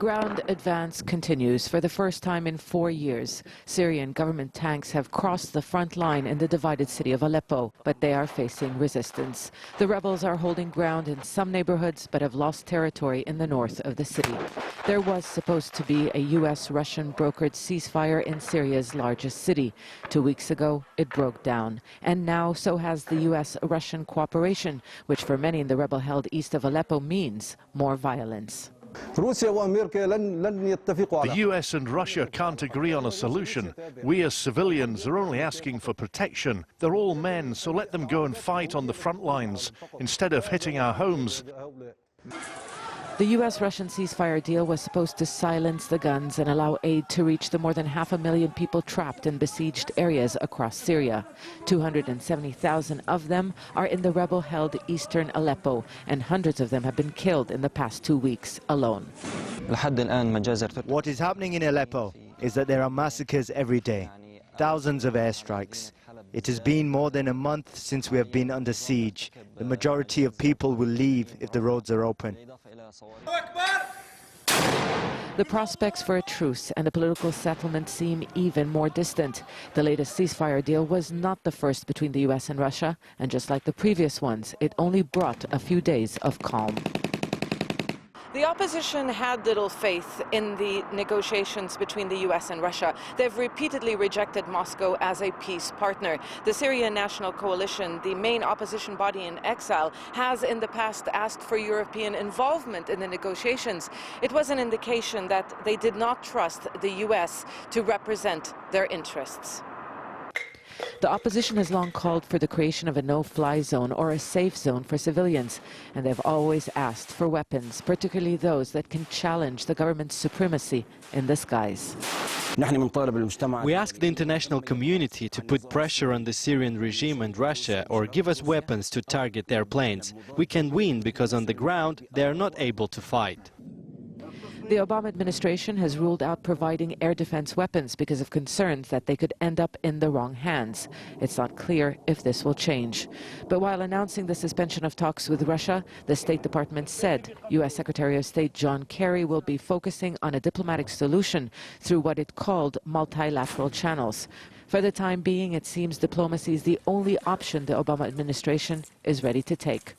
ground advance continues. For the first time in 4 years, Syrian government tanks have crossed the front line in the divided city of Aleppo, but they are facing resistance. The rebels are holding ground in some neighborhoods, but have lost territory in the north of the city. There was supposed to be a U.S.-Russian brokered ceasefire in Syria's largest city. 2 weeks ago, it broke down. And now, so has the U.S.-Russian cooperation, which for many in the rebel-held east of Aleppo means more violence. The US and Russia can't agree on a solution. We as civilians are only asking for protection. They're all men, so let them go and fight on the front lines instead of hitting our homes. The U.S.-Russian ceasefire deal was supposed to silence the guns and allow aid to reach the more than 500,000 people trapped in besieged areas across Syria. 270,000 of them are in the rebel-held eastern Aleppo, and hundreds of them have been killed in the past 2 weeks alone. What is happening in Aleppo is that there are massacres every day, thousands of airstrikes. It has been more than a month since we have been under siege. The majority of people will leave if the roads are open. The prospects for a truce and a political settlement seem even more distant. The latest ceasefire deal was not the first between the U.S. and Russia, and just like the previous ones, it only brought a few days of calm. The opposition had little faith in the negotiations between the U.S. and Russia. They've repeatedly rejected Moscow as a peace partner. The Syrian National Coalition, the main opposition body in exile, has in the past asked for European involvement in the negotiations. It was an indication that they did not trust the U.S. to represent their interests. The opposition has long called for the creation of a no-fly zone or a safe zone for civilians, and they've always asked for weapons, particularly those that can challenge the government's supremacy in the skies. We ask the international community to put pressure on the Syrian regime and Russia or give us weapons to target their planes. We can win because on the ground they are not able to fight. The Obama administration has ruled out providing air defense weapons because of concerns that they could end up in the wrong hands. It's not clear if this will change. But while announcing the suspension of talks with Russia, the State Department said U.S. Secretary of State John Kerry will be focusing on a diplomatic solution through what it called multilateral channels. For the time being, it seems diplomacy is the only option the Obama administration is ready to take.